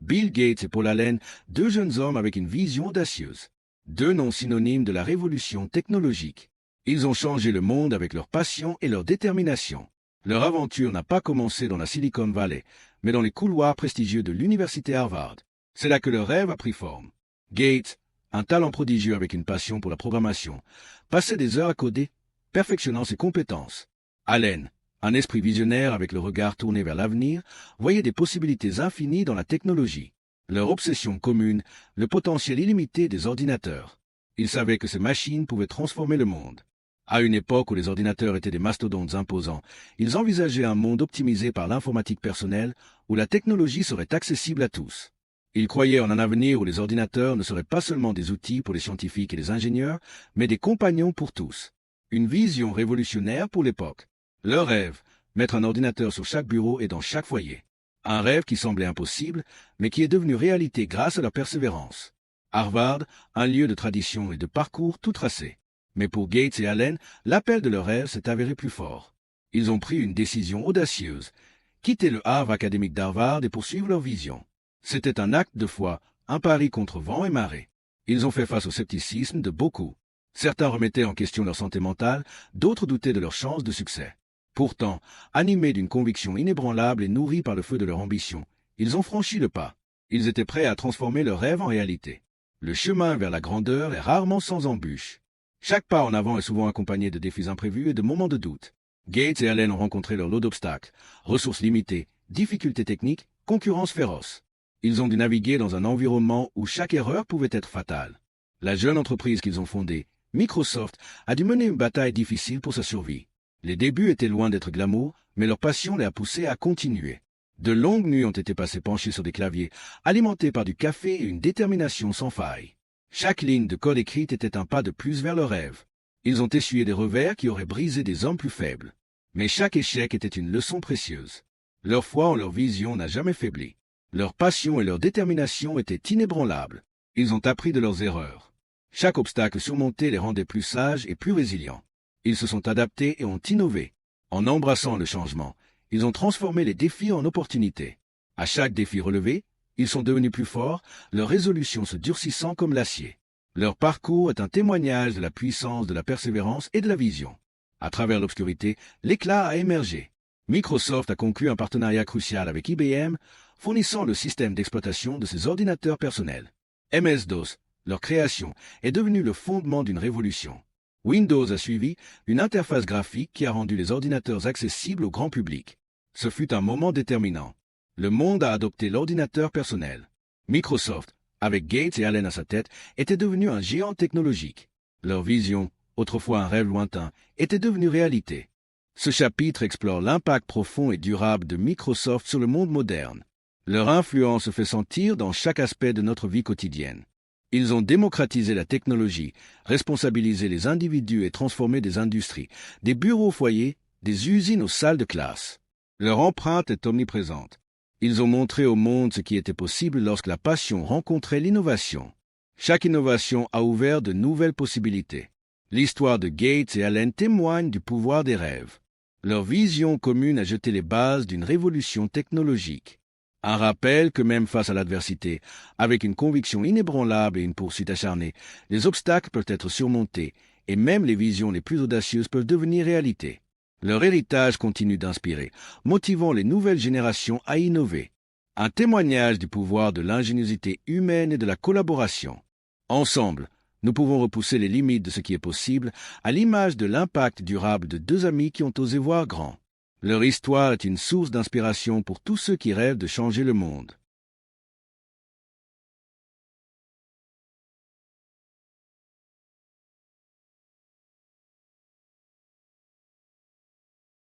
Bill Gates et Paul Allen, deux jeunes hommes avec une vision audacieuse. Deux noms synonymes de la révolution technologique. Ils ont changé le monde avec leur passion et leur détermination. Leur aventure n'a pas commencé dans la Silicon Valley, mais dans les couloirs prestigieux de l'université Harvard. C'est là que leur rêve a pris forme. Gates, un talent prodigieux avec une passion pour la programmation, passait des heures à coder, perfectionnant ses compétences. Allen, un esprit visionnaire avec le regard tourné vers l'avenir, voyait des possibilités infinies dans la technologie. Leur obsession commune, le potentiel illimité des ordinateurs. Ils savaient que ces machines pouvaient transformer le monde. À une époque où les ordinateurs étaient des mastodontes imposants, ils envisageaient un monde optimisé par l'informatique personnelle, où la technologie serait accessible à tous. Ils croyaient en un avenir où les ordinateurs ne seraient pas seulement des outils pour les scientifiques et les ingénieurs, mais des compagnons pour tous. Une vision révolutionnaire pour l'époque. Leur rêve, mettre un ordinateur sur chaque bureau et dans chaque foyer. Un rêve qui semblait impossible, mais qui est devenu réalité grâce à leur persévérance. Harvard, un lieu de tradition et de parcours tout tracé. Mais pour Gates et Allen, l'appel de leur rêve s'est avéré plus fort. Ils ont pris une décision audacieuse, quitter le havre académique d'Harvard et poursuivre leur vision. C'était un acte de foi, un pari contre vent et marée. Ils ont fait face au scepticisme de beaucoup. Certains remettaient en question leur santé mentale, d'autres doutaient de leurs chances de succès. Pourtant, animés d'une conviction inébranlable et nourris par le feu de leur ambition, ils ont franchi le pas. Ils étaient prêts à transformer leur rêve en réalité. Le chemin vers la grandeur est rarement sans embûches. Chaque pas en avant est souvent accompagné de défis imprévus et de moments de doute. Gates et Allen ont rencontré leur lot d'obstacles, ressources limitées, difficultés techniques, concurrence féroce. Ils ont dû naviguer dans un environnement où chaque erreur pouvait être fatale. La jeune entreprise qu'ils ont fondée, Microsoft, a dû mener une bataille difficile pour sa survie. Les débuts étaient loin d'être glamour, mais leur passion les a poussés à continuer. De longues nuits ont été passées penchées sur des claviers, alimentés par du café et une détermination sans faille. Chaque ligne de code écrite était un pas de plus vers leur rêve. Ils ont essuyé des revers qui auraient brisé des hommes plus faibles. Mais chaque échec était une leçon précieuse. Leur foi en leur vision n'a jamais faibli. Leur passion et leur détermination étaient inébranlables. Ils ont appris de leurs erreurs. Chaque obstacle surmonté les rendait plus sages et plus résilients. Ils se sont adaptés et ont innové. En embrassant le changement, ils ont transformé les défis en opportunités. À chaque défi relevé, ils sont devenus plus forts, leur résolution se durcissant comme l'acier. Leur parcours est un témoignage de la puissance de la persévérance et de la vision. À travers l'obscurité, l'éclat a émergé. Microsoft a conclu un partenariat crucial avec IBM, fournissant le système d'exploitation de ses ordinateurs personnels. MS-DOS, leur création, est devenue le fondement d'une révolution. Windows a suivi, une interface graphique qui a rendu les ordinateurs accessibles au grand public. Ce fut un moment déterminant. Le monde a adopté l'ordinateur personnel. Microsoft, avec Gates et Allen à sa tête, était devenu un géant technologique. Leur vision, autrefois un rêve lointain, était devenue réalité. Ce chapitre explore l'impact profond et durable de Microsoft sur le monde moderne. Leur influence se fait sentir dans chaque aspect de notre vie quotidienne. Ils ont démocratisé la technologie, responsabilisé les individus et transformé des industries, des bureaux aux foyers, des usines aux salles de classe. Leur empreinte est omniprésente. Ils ont montré au monde ce qui était possible lorsque la passion rencontrait l'innovation. Chaque innovation a ouvert de nouvelles possibilités. L'histoire de Gates et Allen témoigne du pouvoir des rêves. Leur vision commune a jeté les bases d'une révolution technologique. Un rappel que même face à l'adversité, avec une conviction inébranlable et une poursuite acharnée, les obstacles peuvent être surmontés et même les visions les plus audacieuses peuvent devenir réalité. Leur héritage continue d'inspirer, motivant les nouvelles générations à innover. Un témoignage du pouvoir de l'ingéniosité humaine et de la collaboration. Ensemble, nous pouvons repousser les limites de ce qui est possible à l'image de l'impact durable de deux amis qui ont osé voir grand. Leur histoire est une source d'inspiration pour tous ceux qui rêvent de changer le monde.